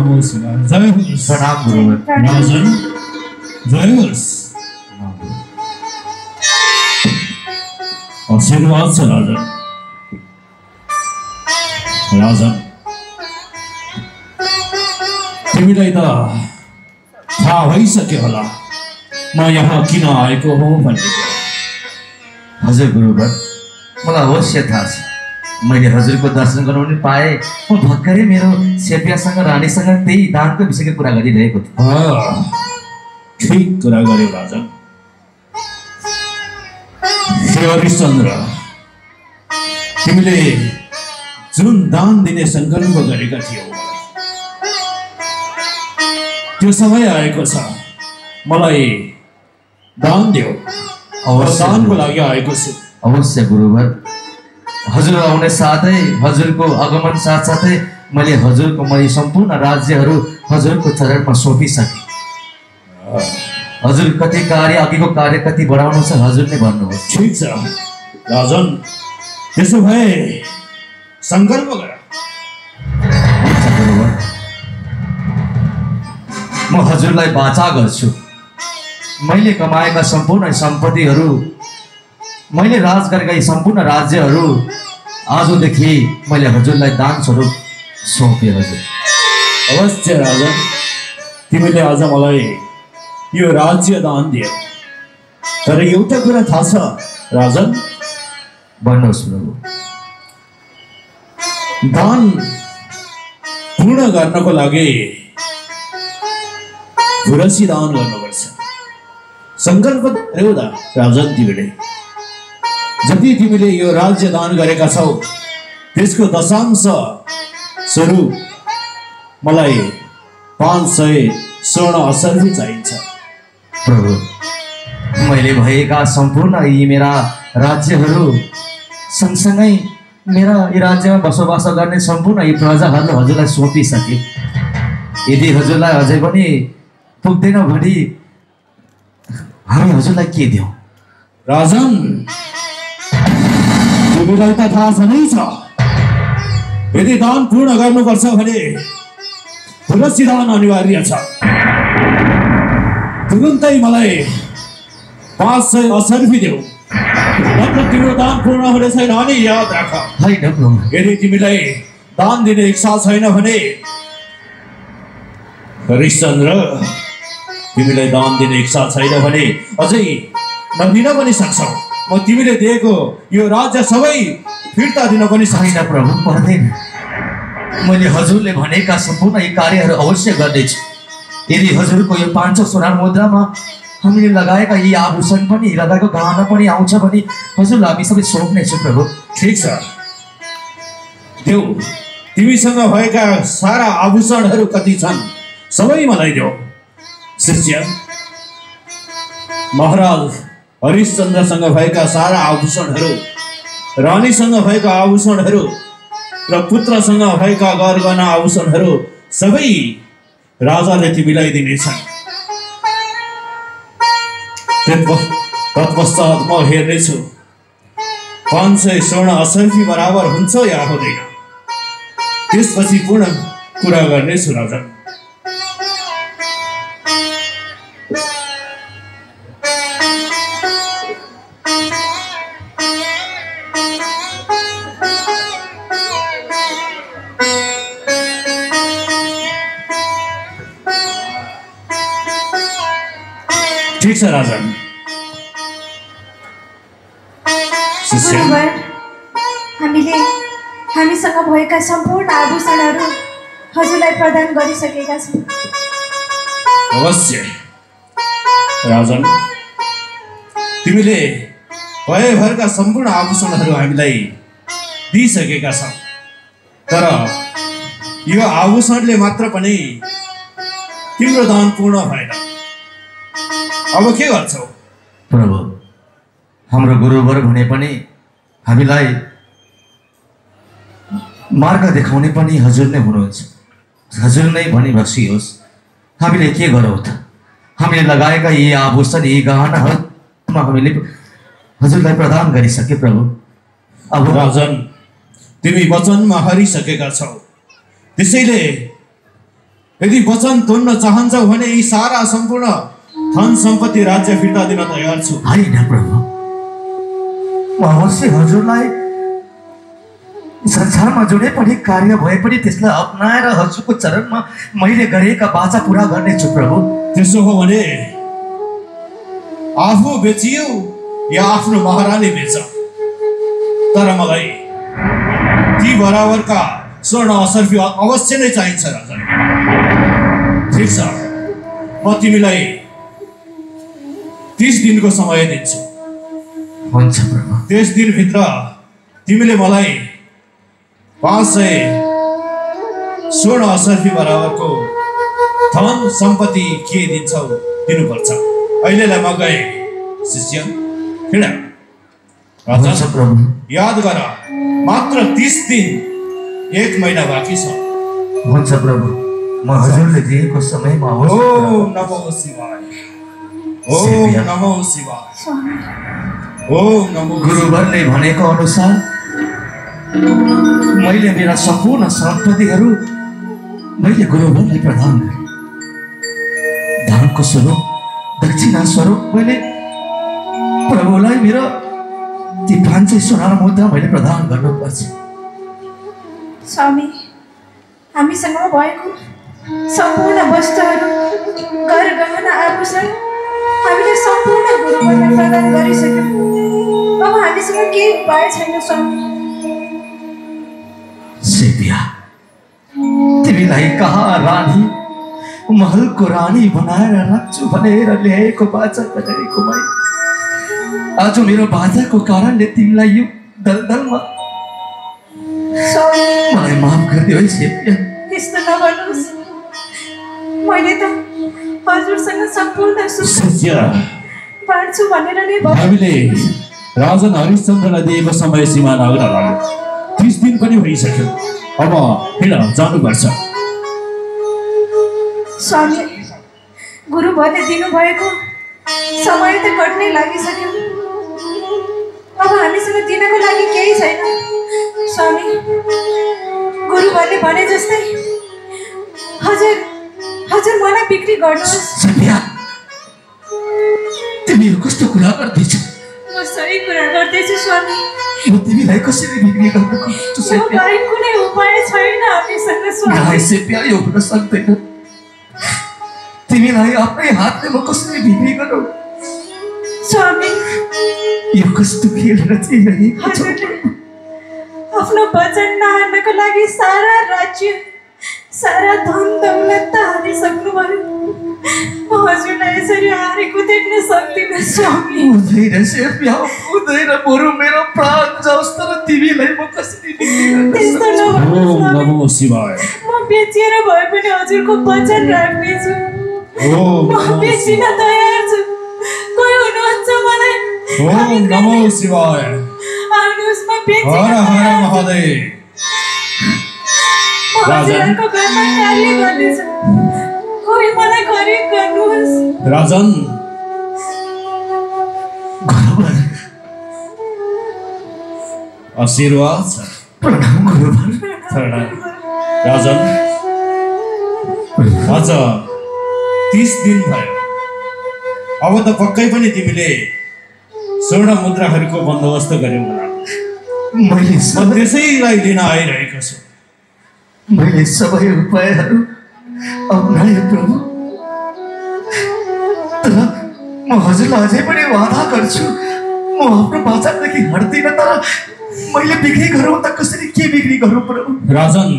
जय होस्। प्रणाम गुरुवर। राजन जय होस्। आशीर्वाद छ राजन। राजन तिमीलाई त थाहा भइसक्यो होला म यहाँ किन आएको हो भन्ने। हजुर गुरुवर, मलाई अवश्य थाहा छ। मैले हजुरको दर्शन गराउन पाएँ। म भर्खरै मेरो सेपियासँग रानीसँग त्यही दानको विषयको कुरा गरिरहेको थिएँ। ठिक कुरा गर्यो राजन। हे हरिश्चन्द्र, तिमीले जुन दान दिने सङ्कल्प गरेका थियौ त्यो समय आएको छ। मलाई दान देऊ। दानको लागि आएको छु। अवश्य गुरुवर। हजुर आउने साथै हजुरको आगमन साथसाथै मैले हजुरको सम्पूर्ण राज्यहरू हजुरको चरणमा सौंपिसकेँ। हजुर कति कार्य अघिको कार्य कति बढाउनु छ हजुर नै भन्नुहोस्। ठिक छ राजन, त्यसो भए सङ्कल्प गर। गुरुवर, म हजुरलाई वाचा गर्छु। मैले कमाएका सम्पूर्ण सम्पत्तिहरू, मैले राज गरेका यी सम्पूर्ण राज्यहरू आजदेखि मैले हजुरलाई दान स्वरूप सौंपेँ। हजुर अवश्य राजन, तिमीले आज मलाई यो राज्य दान दियो। तर एउटा कुरा थाहा छ राजन? भन्नुहोस् प्रभु। दान पूर्ण गर्नको लागि फुरसी दान गर्नुपर्छ। सङ्कल्प गर्यौ त राजन, तिमीले जति तिमीले यो राज्य दान गरेका छौ त्यसको दशांश स्वरूप मलाई 500 स्वर्ण असर्फी चाहिन्छ। प्रभु, मैले भएका सम्पूर्ण यी मेरा राज्यहरू सँगसँगै मेरा यी राज्यमा बसोबास गर्ने सम्पूर्ण यी प्रजाहरूलाई हजुरलाई सौंपिसके। यदि हजुरलाई अझै पनि पुग्दैन भने हामी हजुरलाई के दिउँ? राजन, तिमीलाई त थाहा छँदै छ, यदि दान पूर्ण गर्नुपर्छ भने तुलसी दान अनिवार्य छ। तुरुन्तै मलाई 500 असर्फी देऊ, नत्र तिम्रो दान पूर्ण हुने छैन भने याद राख। होइन प्रभु, यदि तिमीलाई दान दिने इच्छा छैन भने हरिश्चन्द्र, तिमीलाई दान दिने इच्छा छैन भने अझै नदिन पनि सक्छौ। म तिमीले दिएको यो राज्य सबै फिर्ता दिन पनि छैन प्रभु, पर्दैन। मैले हजुरले भनेका सम्पूर्ण यी कार्यहरू अवश्य गर्नेछु। यदि हजुरको यो 500 सोनार मुद्रामा हामीले लगाएका यी आभूषण पनि, लगाएको गहना पनि आउँछ भने हजुरलाई हामी सबै सौंप्नेछु प्रभु। ठिक छ, देऊ। तिमीसँग भएका सारा आभूषणहरू कति छन् सबै मलाई देऊ। शिष्य, महाराज हरिश्चन्द्रसँग भएका सारा आभूषणहरू, रानीसँग भएका आभूषणहरू र पुत्रसँग भएका गरगहना आभूषणहरू सबै राजाले तिमीलाई दिनेछन्। तत्पश्चात म हेर्नेछु 500 स्वर्ण असर्फी बराबर हुन्छ या हुँदैन। त्यसपछि पूर्ण कुरा गर्नेछु राजन। ठीक छ राजन। हामीसँग भएका सम्पूर्ण आभूषणहरू हजुरलाई प्रदान गरिसकेका छौँ। अवश्य राजन, तिमीले भएभरका सम्पूर्ण आभूषणहरू हामीलाई दिइसकेका छौ। तर यो आभूषणले मात्र पनि तिम्रो दान पूर्ण भएन। अब के गर्छौ? प्रभु, हाम्रो गुरुवर भने पनि हामीलाई मार्ग देखाउने पनि हजुर नै हुनुहुन्छ। हजुर नै भनी बसियोस्। हामीले के गरौँ त? हामीले लगाएका यी आभूषण, यी गहनाहरूमा हामीले हजुरलाई प्रदान गरिसके प्रभु। अब राजन, तिमी वचनमा हारिसकेका छौ, त्यसैले यदि वचन तोड्न चाहन्छौ भने यी सारा सम्पूर्ण धन सम्पत्ति राज्य फिर्ता दिन तयार छु। होइन प्रभु, म अवश्य हजुरलाई संसारमा जुनै पनि कार्य भए पनि त्यसलाई अपनाएर हजुरको चरणमा मैले गरेका बाचा पुरा गर्नेछु प्रभु। त्यसो हो भने आफू बेचियो या आफ्नो महारानी बेच, तर मलाई ती बराबरका स्वर्ण असर्फी अवश्य नै चाहिन्छ राजा। ठिक छ, म तिमीलाई 30 दिनको समय दिन्छु। हुन्छ प्रभु। 30 दिनभित्र तिमीले मलाई 500 स्वर्ण असर्फी बराबरको धन सम्पत्ति के दिन्छौ दिनुपर्छ। अहिलेलाई म गए शिष्य, हिँड। हुन्छ प्रभु। याद गर, मात्र 30 दिन, 1 महिना बाँकी छ। हुन्छ प्रभु, म हजुरले दिएको समयमा ओम नमो शिवाय, ओम नमो शिवाय, ओम नमो। गुरुवरले भनेको अनुसार मैले मेरा सम्पूर्ण सम्पत्तिहरू मैले गुरुवरलाई प्रदान गरेँ। दानको स्वरूप, दक्षिणा स्वरूप मैले प्रभुलाई मेरो ती 500 सोनार मुद्रा मैले प्रदान गर्नुपर्छ। स्वामी, हामीसँग भएको सम्पूर्ण वस्तुहरू, घर गहना आभूषण हामीले सम्पूर्ण गुरुवरलाई प्रदान गरिसक्यौँ। अब हामीसँग केही उपाय छैन स्वामी। सेपिया, तिमीलाई कहाँ रानी, महलको रानी बनाएर राख्छु भनेर ल्याएको बाचा गरेको मैले आज मेरो बाचाको कारणले तिमीलाई यो दलदलमा मलाई माफ गरिदियो है सेपिया। त्यस्तो नगर्नुहोस्, मैले त हजुरसँग सम्पूर्ण शिष्य, बाँड्छु भनेर नै हामीले राजन हरिश्चन्द्रलाई दिएको समय सीमा नगरा लाग्यो। 30 दिन पनि भइसक्यो। अब हिँड, जानुपर्छ। स्वामी, गुरुवरले दिनुभएको समय त कट्नै लागिसक्यो। अब हामीसँग दिनको लागि केही छैन। स्वामी, गुरुवरले भने जस्तै हजुर मलाई बिक्री गर्नुहोस्। तिमी कस्तो कुरा गर्दैछौ? म सही कुरा गर्दैछु स्वामी। म तिमीलाई कसरी बिक्री गर्न खोज्छु? यो बाहेक कुनै उपाय छैन हामीसँग स्वामी। सेपिया, यो हुन सक्दैन। तिमीलाई आफ्नै हातले म कसरी बिक्री गरौँ? स्वामी, यो कस्तो खेल रचिरहेको छ? आफ्नो वचन नहार्नको लागि सारा राज्य, सारा धन दौलत त हारिसक्नुभयो। म हजुरलाई यसरी हारेको देख्न सक्दिनँ स्वामी। हुँदैन सेपिया, हुँदैन। बरु मेरो प्राण जाओस्, तर तिमीलाई म कसरी बिक्री गर्न सक्छु? त्यस्तो नगर्नुहोस् ओम स्वामी। नमो शिवाय। म बेचिएर भए पनि हजुरको वचन राख्नेछु। ओम म बेचिन तयार छु। कोही हुनुहुन्छ मलाई? ओम नमो शिवाय। आउनुहोस्, म बेचिन हर हर तयार छु। महादेव। म हजुरहरूको घरमा कार्य गर्नेछु। कोही मलाई खरिद गर्नुहोस्। राजन, गुरुवर, आशीर्वाद छ। प्रणाम गुरुवर। प्रणाम। राजन, आज 30 दिन भयो। अब त पक्कै पनि तिमीले स्वर्ण मुद्राहरूको बन्दोबस्त गर्यौ होला। म त्यसैलाई लिन आइरहेको छु। मैले सबै उपायहरू अपनाएँ प्रभु, तर म हजुरलाई अझै पनि वादा गर्छु, म आफ्नो बाचादेखि हट्दिनँ। तर मैले बिक्री गरौँ त कसरी, के बिक्री गरौँ प्रभु? राजन,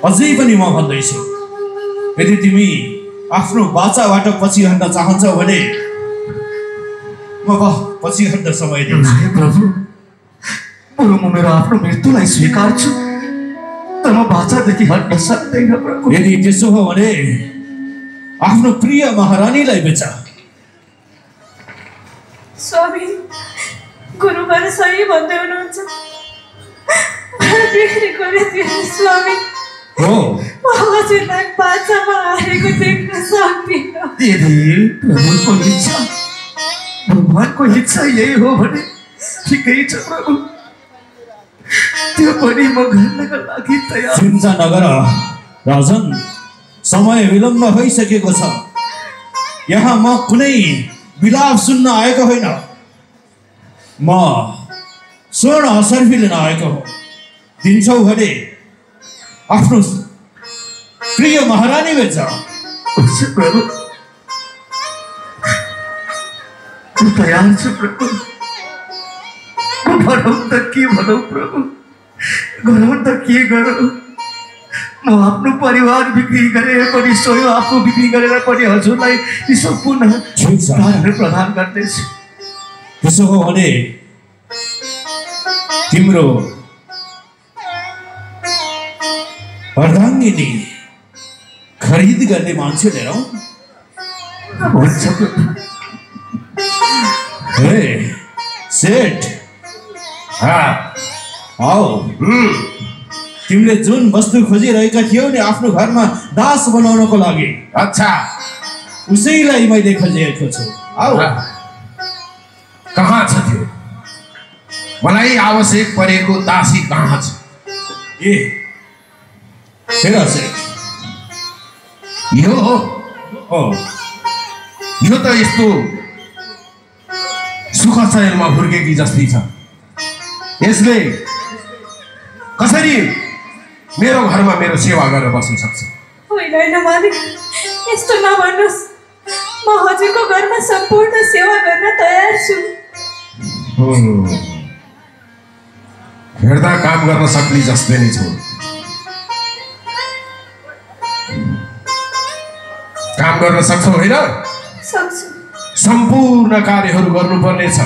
अझै पनि म भन्दैछु, यदि तिमी आफ्नो बाचाबाट पछि हट्न चाहन्छौ भने म पछि हट्न समय दिन्छु। प्रभु, बरु म मेरो आफ्नो मृत्युलाई स्वीकार्छु, तर म बाचादेखि हट्न सक्दैन प्रभु। यदि त्यसो हो भने आफ्नो प्रिय महारानीलाई बेच। स्वामी, गुरुवर सही भन्दै हुनुहुन्छ। बिक्री गरिदिनु स्वामी। हो, म हजुरलाई बाचामा हारेको देख्न सक्दिनँ। यदि प्रभुको इच्छा, भगवानको इच्छा यही हो भने ठिकै छ प्रभु, त्यो पनि म गर्नका लागि तयार। चिन्ता नगर, राजन, समय विलम्ब भइसकेको छ। यहाँ म कुनै विलाप सुन्न आएको होइन, म स्वर्ण असर्फी लिन आएको हो। दिन्छौ भने आफ्नो प्रिय महारानी बेच। प्रभु, म तयार छु प्रभु। भनौँ त के भनौँ प्रभु, गरौँ त के गरौँ। म आफ्नो परिवार बिक्री गरेर पनि, स्वयं आफू बिक्री गरेर पनि हजुरलाई यी सम्पूर्ण दानहरू प्रदान गर्नेछु। त्यसो हो भने तिम्रो अर्धाङ्गिनी खरिद गर्ने मान्छे लिएर आऊ। हुन्छ प्रभु। हे सेठ, आओ। तिमीले जुन वस्तु खोजिरहेका थियौ नि आफ्नो घरमा दास बनाउनको लागि, अच्छा, उसैलाई मैले खोजेको छु। आओ। कहाँ छ त्यो? मलाई आवश्यक परेको दासी कहाँ छ? ए हेर सेठ, यो हो। यो त यस्तो सुख शयनमा हुर्केकी जस्तै छ। यसले कसरी मेरो घरमा मेरो सेवा गरेर बस्न सक्छ? होइन होइन मालिक, यस्तो नभन्नुहोस्। म हजुरको घरमा सम्पूर्ण सेवा गर्न तयार छु। हेर्दा काम गर्न सक्ने जस्तै नै छु। काम गर्न सक्छौ होइन? सक्छु। सम्पूर्ण कार्यहरू गर्नुपर्नेछ।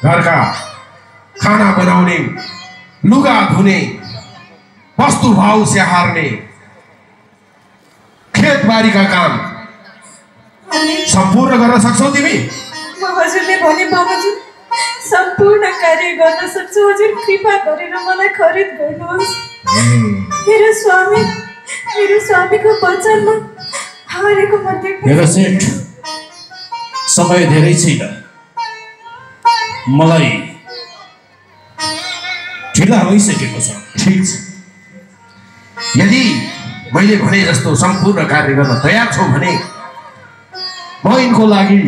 घरका खाना बनाउने, लुगा धुने, वस्तु भाउ स्याहार्ने, खेतबारीका काम सम्पूर्ण गर्न सक्छौ तिमी? म हजुरले भने बमोजिम सम्पूर्ण कार्य गर्न सक्छु। हजुर कृपा गरेर मलाई खरिद गर्नुहोस्। मेरो स्वामीको वचनमा हारेको मध्ये। हेर सेठ, समय धेरै छैन। मलाई ढिला भइसकेको छ। ठिक छ, यदि मैले भने जस्तो सम्पूर्ण कार्य गर्न तयार छौ भने म यिनको लागि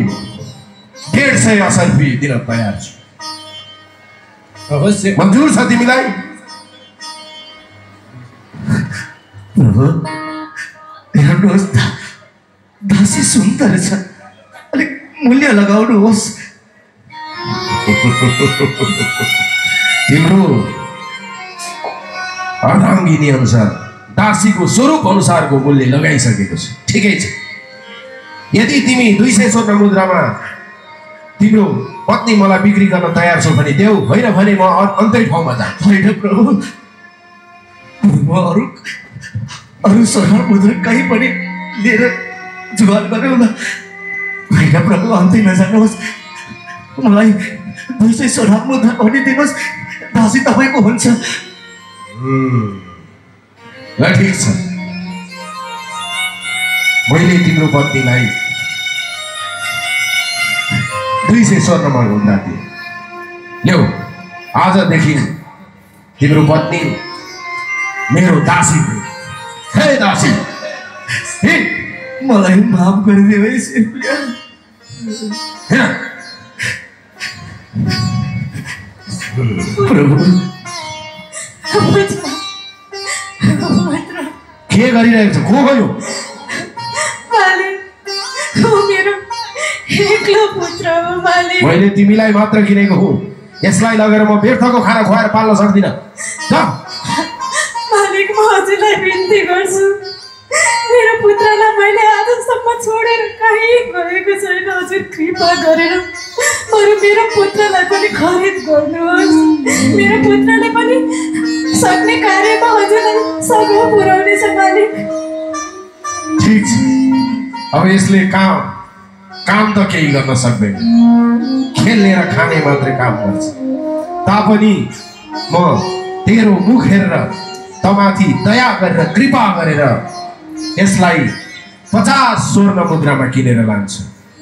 150 असर्फी दिन तयार छु। अवश्य। मन्जुर छ तिमीलाई? प्रभु, हेर्नुहोस्, दासी सुन्दर छ, अलिक मूल्य लगाउनुहोस्। तिम्रो अर्धाङ्गिनी अनुसार, दासीको स्वरूप अनुसारको मूल्य लगाइसकेको छ। ठिकै छ, यदि तिमी 200 स्वर्ण मुद्रामा तिम्रो पत्नी मलाई बिक्री गर्न तयार छौ भने देऊ, होइन भने म अन्तै ठाउँमा जान्छु। होइन प्रभु, म अरू स्वर्ण मुद्रा कहीँ पनि लिएर जुगाड गरौँ न। होइन प्रभु, अन्तै नजानुहोस्। मलाई 200 स्वर्ण मुद्रा भनिदिनुहोस्, दासी तपाईँको हुन्छ। ल ठिक छ, मैले तिम्रो पत्नीलाई 200 स्वर्ण मुद्रा दिएँ। ल्याऊ, आजदेखि तिम्रो पत्नी मेरो दासी हो। हे दासी, हे मलाई माफ गरिदिनु है सिर्फिया। प्रभु, के गरिरहेको छ? को भयो? मेरो एक्लो पुत्र हो मालिक। मैले तिमीलाई मात्र किनेको हुँ। यसलाई लगेर म व्यर्थको खाना खुवाएर पाल्न सक्दिनँ। मालिक, म हजुरलाई बिन्ती गर्छु, मेरो पुत्रलाई मैले आजसम्म छोडेर कहीँ गएको छैन। हजुर कृपा गरेर बरु मेरो पुत्रलाई पनि खरिद गर्नुहोस्। मेरो पुत्रले पनि सक्ने कार्यमा हजुरलाई सघाउ पुर्याउनेछ मालिक। ठिक छ, अब यसले काम त केही गर्न सक्दैन, खेल्ने र खाने मात्रै काम गर्छ। तापनि म तेरो मुख हेरेर तमाथि दया गरेर कृपा गरेर यसलाई 50 स्वर्ण मुद्रामा किनेर लान्छु,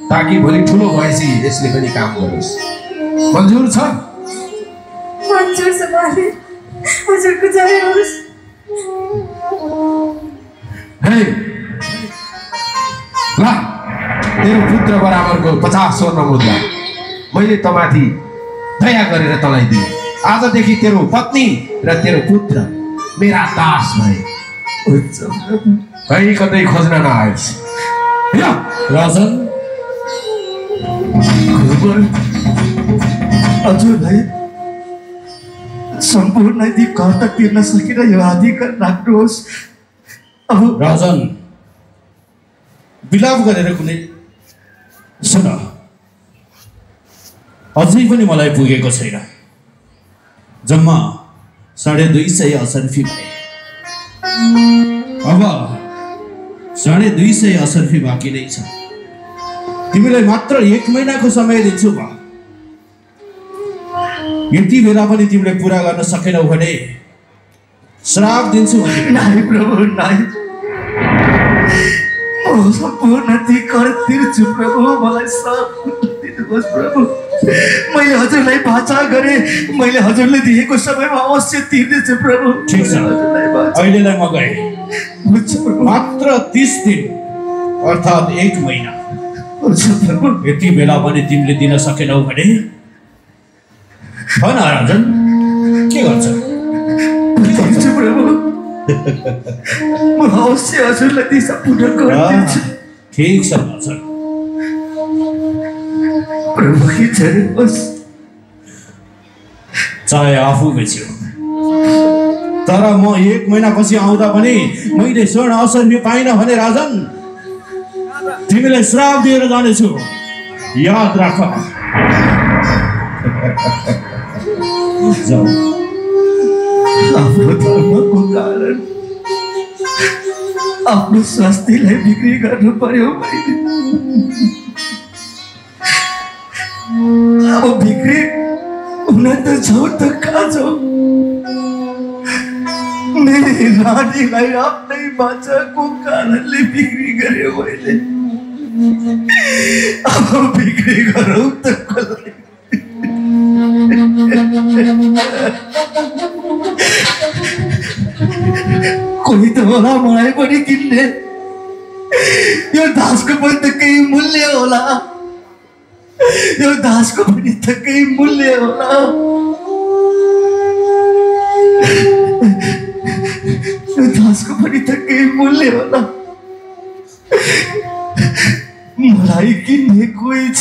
ताकि भोलि ठुलो भएपछि यसले पनि काम गरोस्। मन्जुर छ? मन्जुर छ मालिक, हजुरको जय होस्। हे ल तेरो पुत्र बराबरको 50 स्वर्ण मुद्रा मैले तमाथि दया गरेर तँलाई दिएँ। आजदेखि तेरो पत्नी र तेरो पुत्र मेरा दास भए। कहीँ कतै खोज्न नआएस्। राजन हजुरलाई सम्पूर्ण यदि कर त तिर्न सकेर यो अधिकार राख्नुहोस्। अब राजन विलाप गरेर कुनै सुन, अझै पनि मलाई पुगेको छैन। जम्मा 250 असर्फी भए। अब 250 असर्फी बाँकी नै छ। तिमीलाई मात्र 1 महिनाको समय दिन्छु म। यति बेला पनि तिमीले पुरा गर्न सकेनौ भने श्राप दिन्छु। नाइ प्रभु नाइ, म सम्पूर्ण ती कर तिर्छु प्रभु, मलाई श्राप दिनुहोस् प्रभु। मैले हजुरलाई वाचा गरेँ, मैले हजुरले दिएको समयमा अवश्य तिर्नेछु प्रभु। ठिक छ, अहिलेलाई म गएँ। मात्र 30 दिन अर्थात् 1 महिना। यति बेला पनि तिमीले दिन सकेनौ भने भन राजन, के गर्छ? प्रभु म अवश्य हजुरलाई दिशा पूर्ण गर्छु। ठिक छ राजन, प्रभु के चढोस्, चाहे आफू बेच्यो, तर म 1 महिनापछि आउँदा पनि मैले स्वर्ण असर्फी पाइन भने राजन तिमीलाई श्राप दिएर जानेछु, याद राख। जाऊ। आफ्नो धर्मको कारण आफ्नो स्वास्थ्यलाई बिक्री गर्नु पर्यो मैले। अब बिक्री हुन त छौ त कहाँ छौ? मेरी रानीलाई आफ्नै बाचाको कारणले बिक्री गर्यो मैले। अब बिक्री गरौँ त कसलाई? कोही त होला मलाई पनि किन्ने। यो दासको पनि त केही मूल्य होला, यो दासको पनि त केही मूल्य होला। यो दासको पनि त केही मूल्य होला। मलाई किन्ने कोही छ,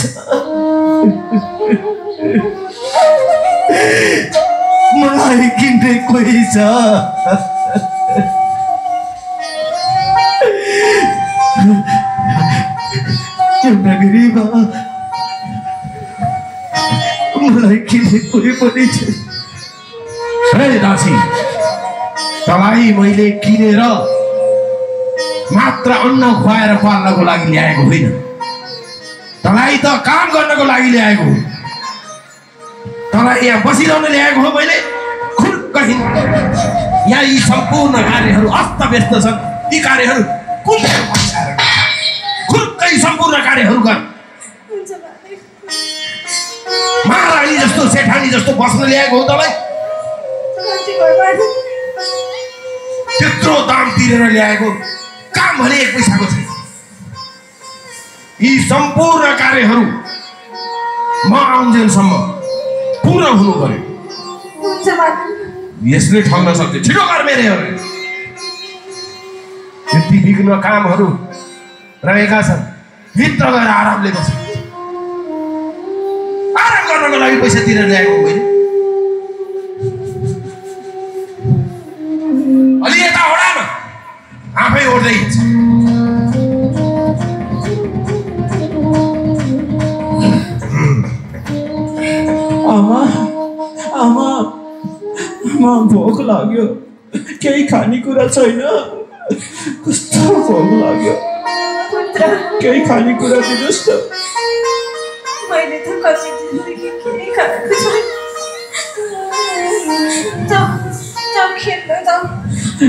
मलाई किन्ने कोही छ। यो नगरीमा मलाई किन्ने कोही पनि छ। हे दासी, तँलाई मैले किनेर मात्र अन्न खुवाएर पाल्नको लागि ल्याएको होइन, तँलाई त काम गर्नको लागि ल्याएको हो। तँलाई यहाँ बसिरहन ल्याएको हो मैले। खुर्कहीन यहाँ यी सम्पूर्ण कार्यहरू अस्तव्यस्त छन्। यी कार्यहरू कुन खुर्कै सम्पूर्ण कार्यहरू गर। महारानी जस्तो सेठानी जस्तो बस्न ल्याएको हो तँलाई। त्यत्रो दाम तिरेर ल्याएको काम भने 1 पैसाको छैन। यी सम्पूर्ण कार्यहरू म आउन्जेलसम्म पुरा हुनु पर्यो। यसले ठग्न सक्छ। छिटो गर मेरे। यति विघ्न कामहरू रहेका छन्, भित्र गएर आरामले बस। आराम गर्नको लागि पैसा तिरेर ल्याएको मैले। अलि यता ओडा न, आफै ओड्दै हिँड्छ। आमा आमा आमा भोक लाग्यो, केही खानेकुरा छैन। कस्तो भोक लाग्यो, केही खानेकुरा दिनुहोस् न। मैले त कति दिनदेखि केही खाएको छैन। जाऊ खेल्न जाऊ,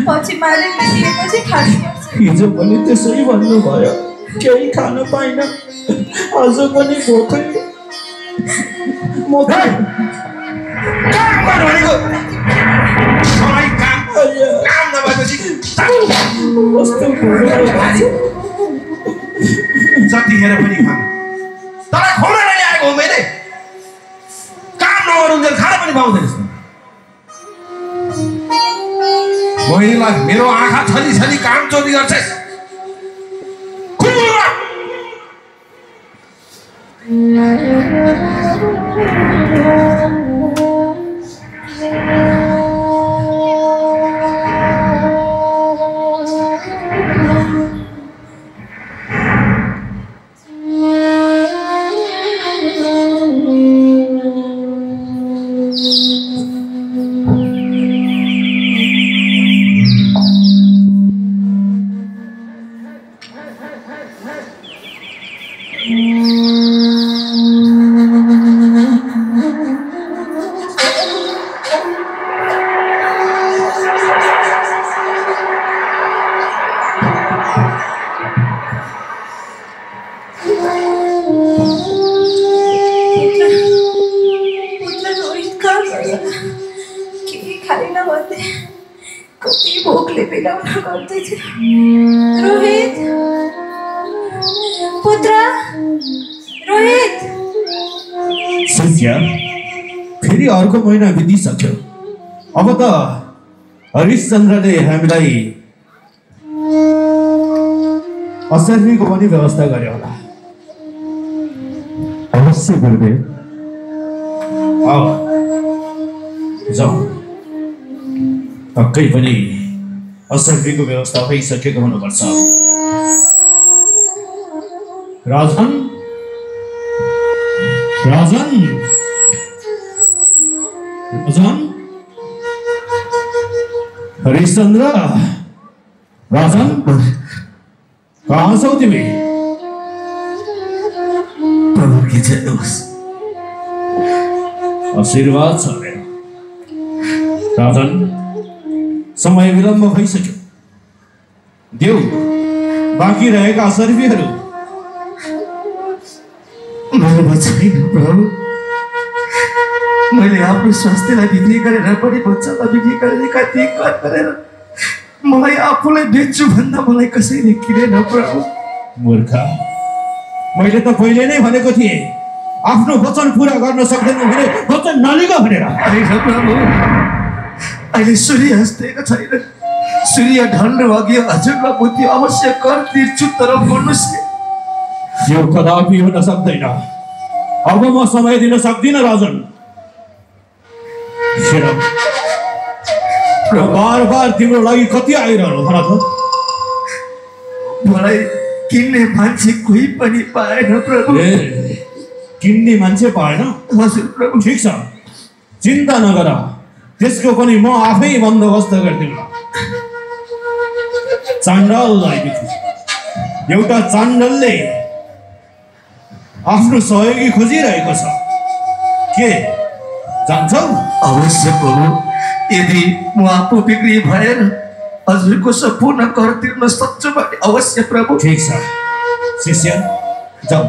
पछि मालिकले दिएपछि खानुपर्छ। हिजो पनि त्यसै भन्नुभयो, केही खान पाइन। आज पनि भोकै। म काम गर भनेको। मलाई काम काम नभएपछि जतिखेर पनि खानु तर खुवाउन ल्याएको हो मैले काम नगरुन्जेल खान पनि पाउँदैन महिलालाई मेरो आँखा छली छली काम चोरी गर्छस् रोहित पुत्र रोहित शिष्य फेरि अर्को महिना बितिसक्यो अब त हरिश्चन्द्रले हामीलाई असर्फीको पनि व्यवस्था गर्यो होला अवश्य गुरुदेव जाउँ पक्कै पनि असर्फीको व्यवस्था भइसकेको हुनुपर्छ राजन राजन राजन हरिश्चन्द्र राजन कहाँ छौ तिमी प्रभुकी जय होस् आशीर्वाद छ मेरो राजन समय विलम्ब भइसक्यो देऊ बाँकी रहेका असर्फीहरू मेरोमा छैन प्रभु मैले आफ्नो स्वास्थ्यलाई बिक्री गरेर पनि बच्चालाई बिक्री गरेर कति कर गरेर मलाई आफूलाई बेच्छु भन्दा मलाई कसैले किनेन प्रभु मूर्ख मैले त पहिले नै भनेको थिएँ आफ्नो वचन पूरा गर्न सक्दैनौ भने वचन नलिग भनेर होइन प्रभु अहिले सूर्य अस्तेको छैन सूर्य ढल्नु अघि हजुरलाई बुद्धि अवश्य कर तिर्छु तर भन्नुहोस् यो कदापि हुन सक्दैन अब म समय दिन सक्दिनँ राजन बार बार तिम्रो लागि कति आइरहनु भन त मलाई किन्ने मान्छे कोही पनि पाएन प्रभु किन्ने मान्छे पाएन हजुर प्रभु ठिक छ चिन्ता नगर त्यसको पनि म आफै बन्दोबस्त गर्दिनँ चाण्डललाई बिक्री एउटा चाण्डलले आफ्नो सहयोगी खोजिरहेको छ के जान्छौ अवश्य प्रभु यदि म आफू बिक्री भएर हजुरको सम्पूर्ण कर तिर्न सक्छु भने अवश्य प्रभु ठिक छ शिष्य जाऊ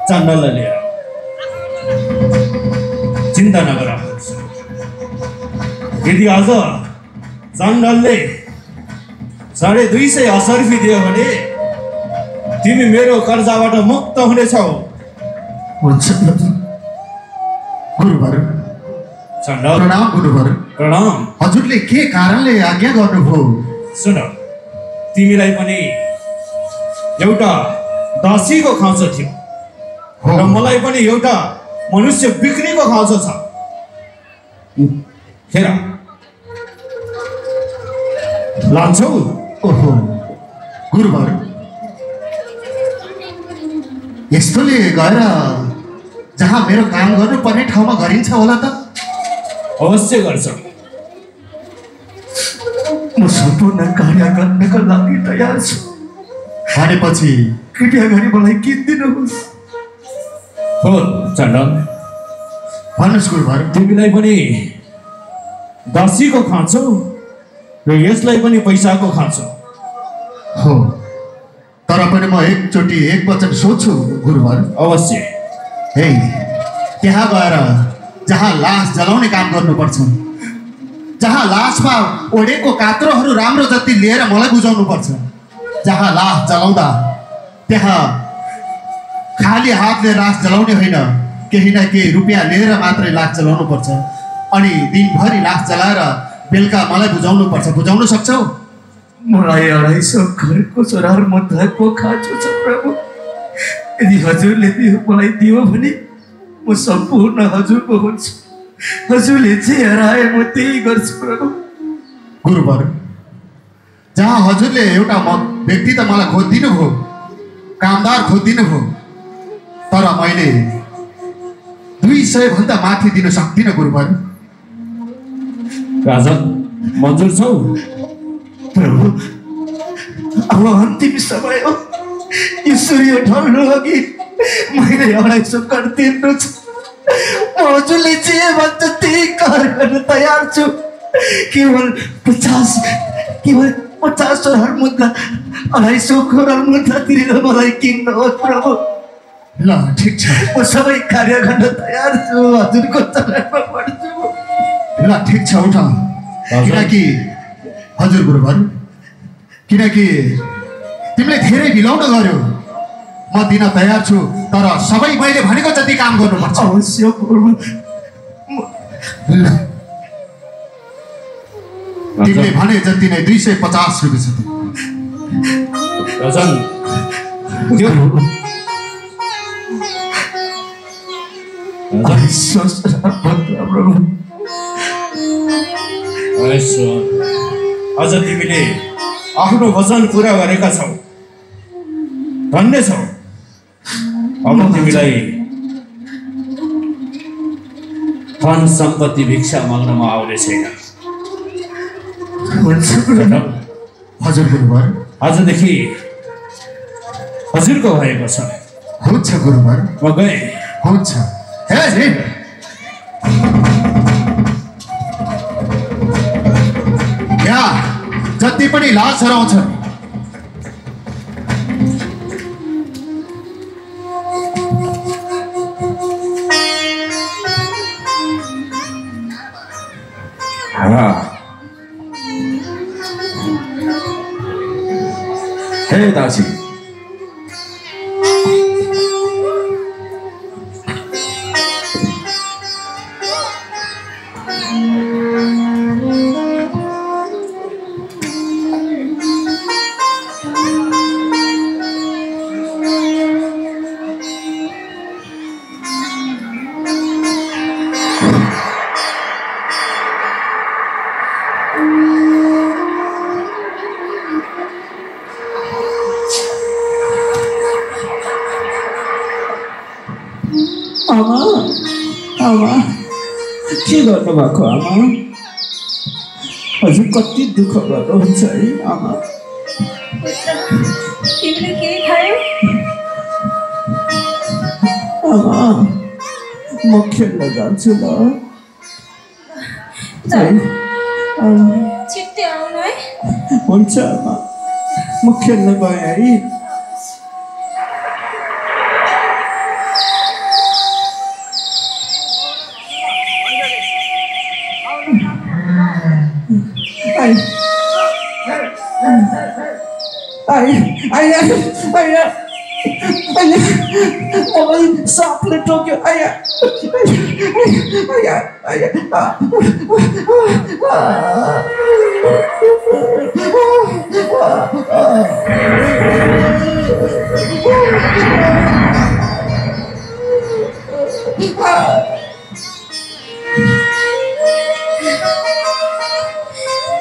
चाण्डललाई लिएर चिन्ता नगर यदि आज चाण्डलले 250 असर्फी दियो भने तिमी मेरो कर्जाबाट मुक्त हुनेछौ हुन्छ प्रभु गुरुवर चाण्डल प्रणाम गुरुवर प्रणाम हजुरले के कारणले आज्ञा गर्नुभयो सुन तिमीलाई पनि एउटा दासीको खाँचो थियो र मलाई पनि एउटा मनुष्य बिक्रीको खाँचो छ हेर लान्छौ ओहो गुरुवर यस्तोले गएर जहाँ मेरो काम गर्नुपर्ने ठाउँमा गरिन्छ होला त अवश्य गर्छ म सम्पूर्ण कार्य गर्नको लागि तयार छु भनेपछि कृपया गरी मलाई किनिदिनुहोस् हो चाण्डल भन्नुहोस् गुरुवर तिमीलाई पनि दासीको खाँचो र यसलाई पनि पैसाको खाँचो हो तर पनि म एकचोटि एक वचन सोध्छु गुरुवर अवश्य हे त्यहाँ गएर जहाँ लास जलाउने काम गर्नुपर्छ जहाँ लासमा ओढेको कात्रोहरू राम्रो जति लिएर मलाई बुझाउनुपर्छ। जहाँ लास जलाउँदा त्यहाँ खाली हातले लास जलाउने होइन, केही न केही रुपियाँ लिएर मात्रै लास जलाउनुपर्छ। अनि दिनभरि लास जलाएर बेलुका मलाई बुझाउनुपर्छ। बुझाउन सक्छौ? मलाई 250 घरको चोरार मुद्दाको खाँचो छ प्रभु। यदि हजुरले त्यो मलाई दियो भने म सम्पूर्ण हजुरको हुन्छु। हजुरले जे हराए म त्यही गर्छु प्रभु। गुरुवर, जहाँ हजुरले एउटा व्यक्ति त मलाई खोजिदिनु भयो, कामदार खोजिदिनु भयो, तर मैले 200 भन्दा माथि दिन सक्दिनँ गुरुवर। राजन, मन्जुर छौ? प्रभु, अब अन्तिम समय हो। यो सूर्य ढल्नु अघि मैले 250 कर तिर्नु छ। हजुरले जे भन्छ त्यही कर गर्न तयार छु। केवल 50 चोरार मुद्दा 250 करोड मुद्दा तिरेर मलाई किन्नुहोस् प्रभु। ल ठिक छ, म सबै कार्य गर्न तयार छु। हजुरको चरणमा पढ्छु। ल ठिक छ, उठ। किनकि हजुर गुरुवर, किनकि तिमीले धेरै बिलाउन गर्यो। म दिन तयार छु, तर सबै मैले भनेको जति काम गर्नुपर्छ। अवश्य प्रभु। तिमीले भने जति नै 250 रुपियाँ छ। राजन, अझ तिमीले आफ्नो वचन पुरा गरेका छौ, धन्य छौ। अब तिमीलाई धन सम्पत्ति भिक्षा माग्नमा आउने छैन। हजुर गुरुवर, आजदेखि हजुरको भएको छ। हुन्छ गुरुवर, म गएँ। हुन्छ। हे यहाँ जति पनि लास हराउँछन् हे दासी, आमा, के गर्नुभएको आमा? हजुर कति दुःख गर्नुहुन्छ है आमा? तिमीले के खायौ? आमा, म खेल्न जान्छु ल। छिट्टै आउनु है। हुन्छ आमा, म खेल्न गएँ है। मलाई सापले टोक्यो।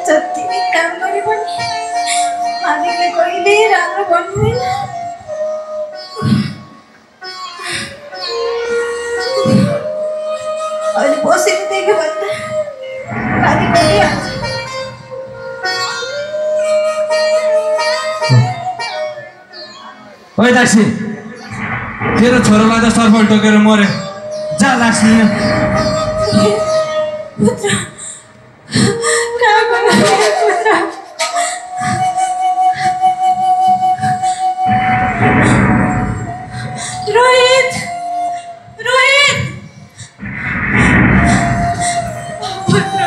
जति नै काम गरे पनि मालिकले कहिले राम्रो भन्नुहुँदैन। अहिले बसेको देख्यो भने त मालिक गरिहाल्छ। ओइ दासी, तेरो छोरालाई त सर्फल टोकेर मर्यो। जा लास लिन। पुत्र, कहाँ गयो मेरो पुत्र? रोहित, रोहित, पुत्र,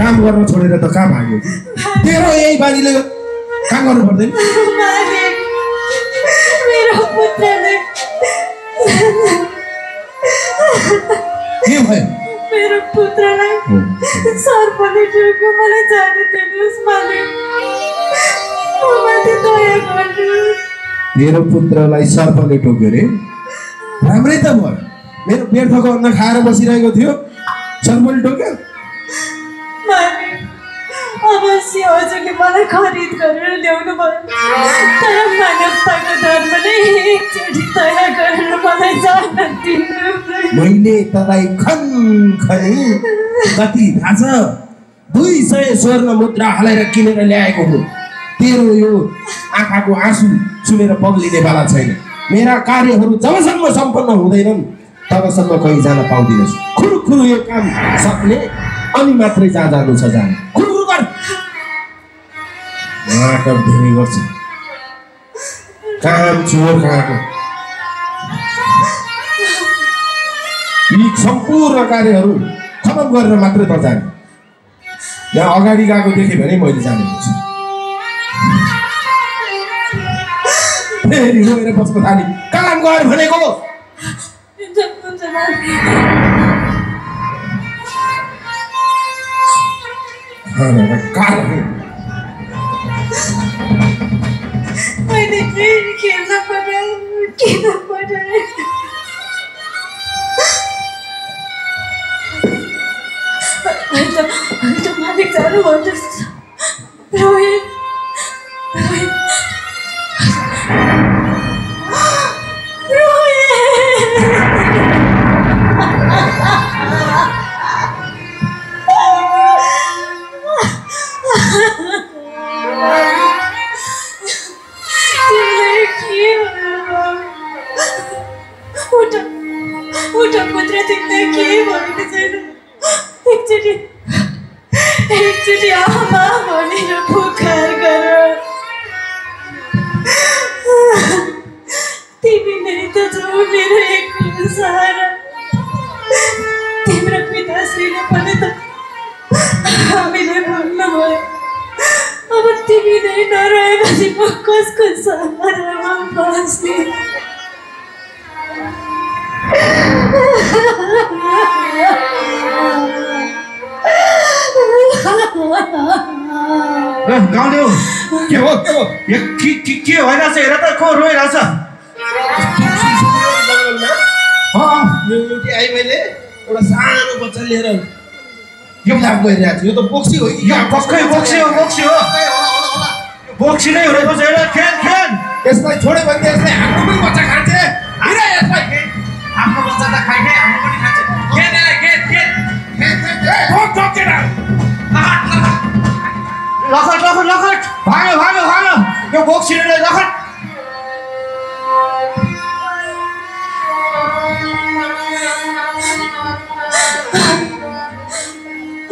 काम गर्न छोडेर त कहाँ भाग्यो तेरो यही बानीले काम गर्नु पर्दैन मालिक मेरो पुत्रले के भयो मेरो पुत्रलाई सर्पले टोक्यो मलाई जान दिनुहोस् मालिक माथि दया गर्नुहोस् तेरो पुत्रलाई सर्पले टोक्यो रे राम्रै त भयो मेरो व्यर्थको अन्न खाएर बसिरहेको थियो सर्पले टोक्यो मालिक अवश्य हजुरले मलाई खरिद गरेर ल्याउनु भयो तर मानवताको धर्मले एकचोटि दया गरेर मलाई जान दिनु मैले तँलाई खनखनी कति थाहा छ 200 स्वर्ण मुद्रा हालेर किनेर ल्याएको हो तेरो यो आँखाको आँसु सुनेर पग्लिने वाला छैन मेरा कार्यहरू जबसम्म सम्पन्न हुँदैनन् तबसम्म कहीँ जान पाउँदिनस् खुरुखुरु यो काम सक्ने अनि मात्रै जहाँ जानु छ जानु खुरुखुरु गर नाटक धेरै गर्छ काम चोर कहाँको यी सम्पूर्ण कार्यहरू खतम गरेर मात्रै त जाने यहाँ अगाडि गएको देखेँ भने मैले जानेको छु फेरि रोएर बस्न थाली काम गर भनेको मैले फेरि खेल्न पठाएँ किन पठाएँ अन्त मालिक जानु भन्दैछ रोहित रोहित उठ पुत्र तिमीलाई के भनेको छैन एकचोटि आमा भनेर पुकार गर तिमी नै त छौ मेरो एक्लो सहारा तिम्रो पिताश्रीले पनि त हामीले भन्नुभयो अब तिमी नै नरहेपछि म कसको सहारामा बस्ने गाउँले हो के हो के भइरहेछ हेर त को रोइरहेछ आई मैले एउटा सानो बच्चा लिएर यो लाभ गइरहेको थियो यो त बोक्सी हो पक्कै बोक्सी हो बोक्सी नै हुँदै छ हेर खेल यसलाई छोड्यो भने यसले हाम्रो पनि बच्चा खान्छ हिँड यसलाई आफ्नो बच्चा त खाइ हाम्रो पनि खान्छ खेल लखट भाग्यो यो बोक्सीले लखट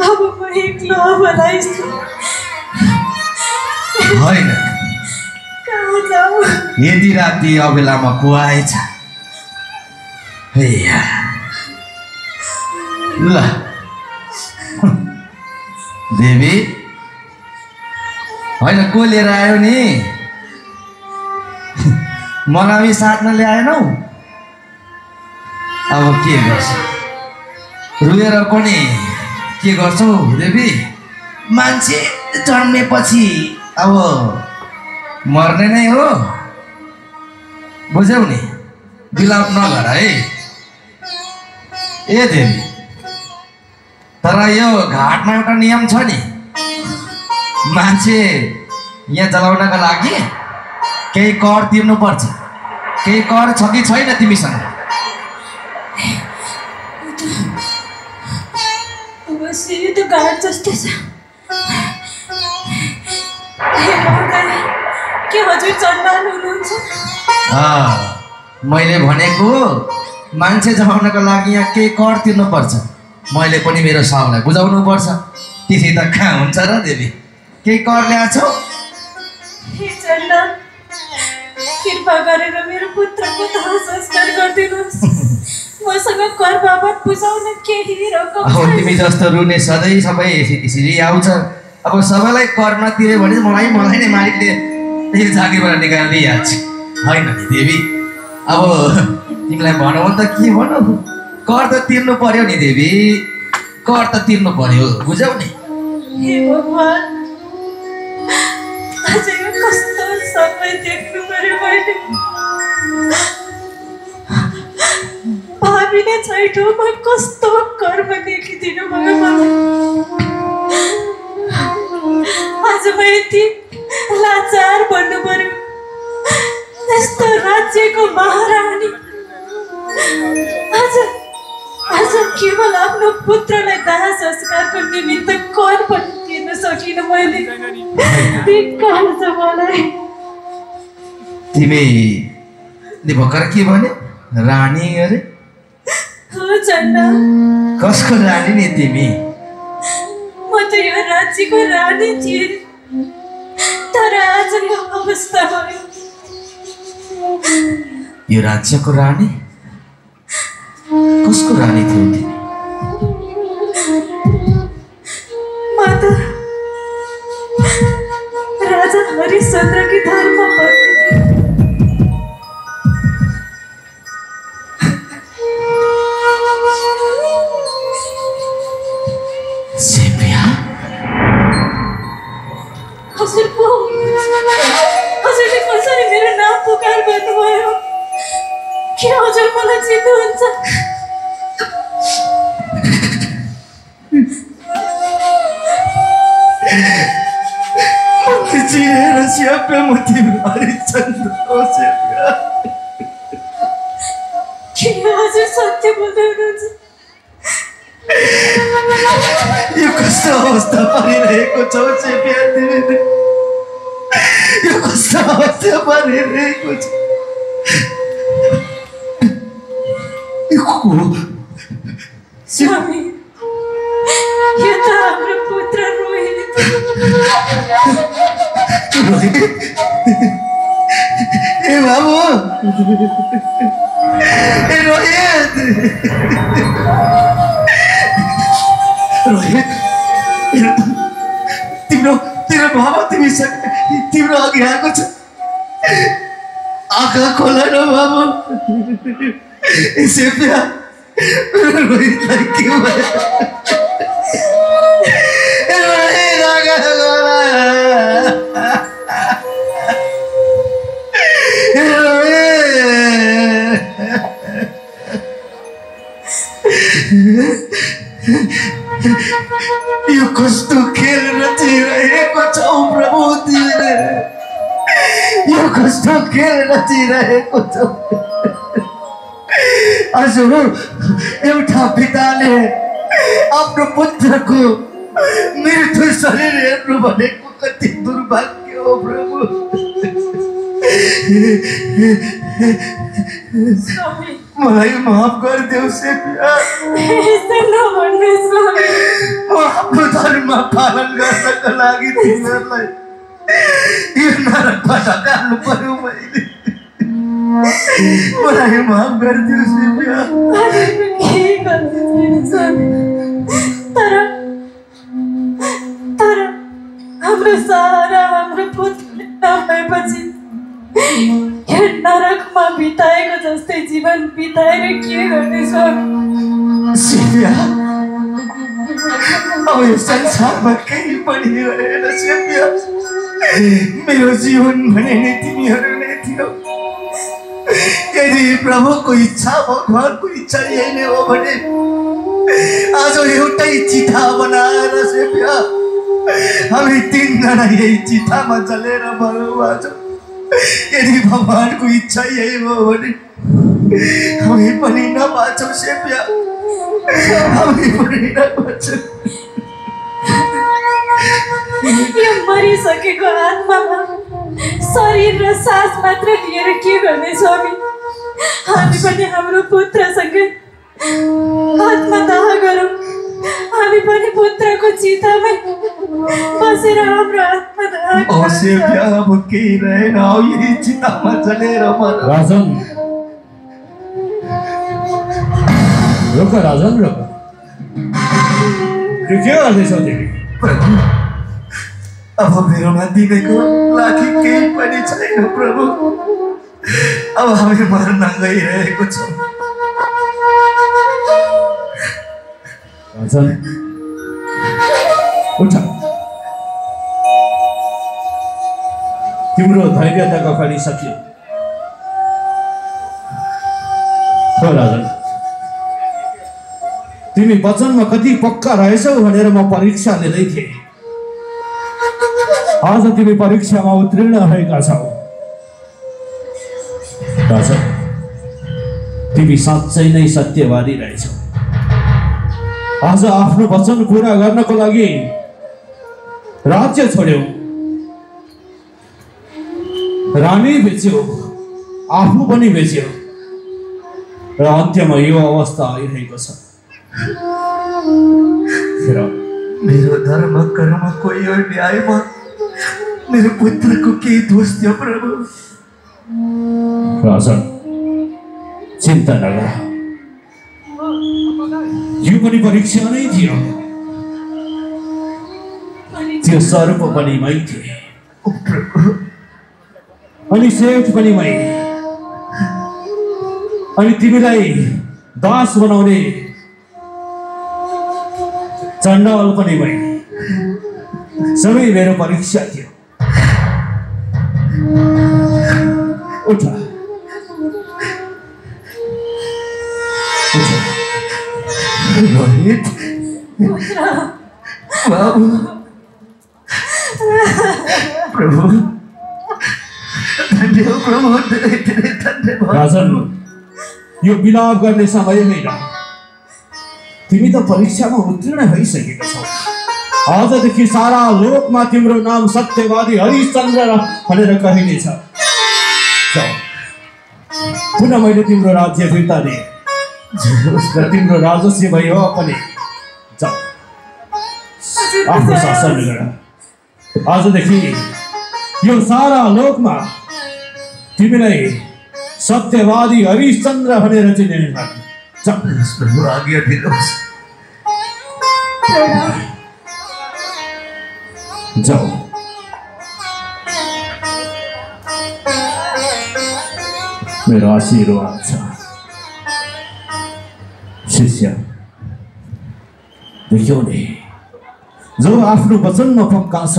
अब म एक्लो बनाइछु होइन कहाँ जाऊ यति राति अबेलामा को आएछ हैया ल देवी होइन को लिएर आयो नि मलाई साथमा ल्याएनौ अब के गर्छ रुएर पनि के गर्छौ देवी मान्छे जन्मेपछि अब मर्ने नै हो बुझ्यौ नि बिलाप नगर है ए देवी तर यो घाटमा एउटा नियम छ नि मान्छे यहाँ जलाउनका लागि केही कर तिर्नुपर्छ केही कर छ कि छैन तिमीसँग अवश्य यो त घाट जस्तो छ के हजुर चण्डाल हुनुहुन्छ मैले भनेको मान्छे जलाउनका लागि यहाँ केही कर तिर्नुपर्छ मैले पनि मेरो साउलाई बुझाउनु पर्छ त्यसै त कहाँ हुन्छ र देवी केही कर ल्याछौ हे चण्डाल कृपा गरेर मेरो पुत्रको दाह संस्कार गरिदिनुहोस् मसँग कर बाबत बुझाउन केही रकम अब तिमी जस्तो रुने सधैँ सबै यसरी आउँछ। अब सबैलाई कर नतिरे भने मलाई नै मालिकले यो जागिरबाट निकालिदिइहाल्छ होइन नि देवी। अब तिमीलाई भनौँ त के भनौँ, कर त तिर्नु पर्यो नि देवी, कर त तिर्नु पर्यो, बुझौ नि। हे भगवान्, आज यो कस्तो समय देख्नु पर्यो मैले। भावीले छैठौँमा कस्तो कर्म देखिदिनु भयो मलाई। आज म यति लाचार भन्नु पर्यो। यस्तो राज्यको महारानी आज केवल आफ्नो पुत्रलाई दाह संस्कारको निमित्त कर पनि तिर्न सकिनँ मैले। धिक्कार छ मलाई। तिमीले भर्खर के भन्यो, रानी अरे? हो चन्दा, कसको रानी नि तिमी? म त यो राज्यको रानी थिएँ, तर आज यो अवस्था भयो। यो राज्यको रानी? कसको रानी थियौ तिमी? म त राजा हरिश्चन्द्रकी धर्मपत्नी। हजुरले कसरी मेरो नाम पुकार गर्नुभयो? के हजुर मलाई चिन्नुहुन्छ? चिनेर स्याप्या म तिम्रो हरिश्चन्द्र हो स्याप्या। के हजुर सत्य बोल्दै हुनुहुन्छ? यो कस्तो अवस्था परिरहेको छौ स्याप्या तिमीले? यो कस्तो अवस्था परिरहेको छ? स्वामी, यो त हाम्रो पुत्र रोहित। ए बाबु, ए रोहित, रोहित, तिम्रो बाबा तिम्रो अघि आएको छ। आँखा खोला न बाबु। सेप्या, रोहितलाई के भयो? रोहित आँखा खोला। यो कस्तो खेल रचिरहेको छौ प्रभु तिमीले? यो कस्तो खेल रचिरहेको छौ? हजुर, एउटा पिताले आफ्नो पुत्रको मृत्यु शरीर हेर्नु भनेको कति दुर्भाग्य हो प्रभु। मलाई माफ गरिदेऊ सेप्या। म आफ्नो धर्म पालन गर्नको लागि तिमीहरूलाई यो नरकबाट गाल्नु पर्यो मैले। मलाई माफ गरिदेऊ सेप्या। तर हाम्रो सारा हाम्रो पुत्र नभएपछि यो नरकमा बिताएको जस्तै जीवन बिताएर के गर्नेछ? सेप्या, अब यो संसारमा केही पनि रहेन सेप्या। मेरो जीवन भने नै तिमीहरू नै थियो। यदि प्रभुको इच्छा, भगवानको इच्छा यही नै हो भने आज एउटै चिता बनाएर सेप्या हामी तीनजना यही चितामा जलेर मरौँ आज। यदि भगवानको इच्छा यही हो भने हामी पनि नबाँचौँ सेप्या, हामी पनि नबाँचौँ। यो मरिसकेको आत्मामा शरीर र सास मात्र लिएर के गर्ने स्वामी? हामी पनि हाम्रो पुत्रसँग आत्मदाह गरौँ। हामी पनि पुत्रको चितामै बसेर हाम्रो आत्मदाह गरौँ। सेप्या, अब केही रहेन, यही चितामा जलेर मरौँ। राजन, रोक राजन रोक। के गर्दैछौ तिमी? प्रभु, अब मेरोमा दिनेको लागि केही पनि छैन प्रभु। अब हामी मर्न गइरहेको छौँ। राजन उठ। तिम्रो धैर्यताको कडी सकियो। राजन, तिमी वचनमा कति पक्का रहेछौ भनेर म परीक्षा लिँदै थिएँ। आज तिमी परीक्षामा उत्तीर्ण भएका छौ। राजन, तिमी साँच्चै नै सत्यवादी रहेछौ। आज आफ्नो वचन पूरा गर्नको लागि राज्य छोड्यौ, रानी बेच्यौ, आफू पनि बेच्यौ र अन्त्यमा यो अवस्था आइरहेको छ। मेरो धर्म कर्मको यो न्यायमा मेरो पुत्रको केही दोष थियो प्रभु। राजन, चिन्ता नगर, यो पनि परीक्षा नै थियो। त्यो सर्प पनि मै थिए अनि सेठ पनि मै, अनि तिमीलाई दास बनाउने चण्डाल पनि मै। सबै मेरो परीक्षा थियो। उठ रोहित बाबु, प्रभु धन्यवाद प्रभु, धेरै धेरै धन्यवाद। राजन, यो विलाप गर्ने समय होइन। तिमी त परीक्षामा उत्तीर्ण भइसकेका छौ। आजदेखि सारा लोकमा तिम्रो नाम सत्यवादी हरिश्चन्द्र भनेर कहिनेछ। पुनः मैले तिम्रो राज्य फिर्ता दिएँ र तिम्रो राजस्व भयो पनि। जाऊ, आफ्नो शासन गर। आजदेखि यो सारा लोकमा तिमीलाई सत्यवादी हरिश्चन्द्र भनेर चिनिने प्रभु, आज्ञा दिनुहोस्। जाऊ। मेरो आशीर्वाद छ। शिष्य, देख्यौ नि, जो आफ्नो वचनमा पक्का छ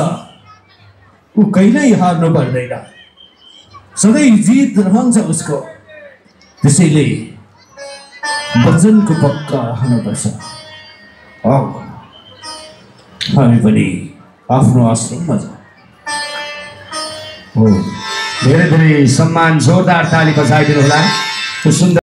ऊ कहिल्यै हार्नु पर्दैन, सधैँ जित रहन्छ उसको। त्यसैले वचनको पक्का हुनुपर्छ। हामी पनि आफ्नो आश्रममा जाउँ। धेरै धेरै सम्मान, जोरदार ताली बजाइदिनु होला। सुन्दर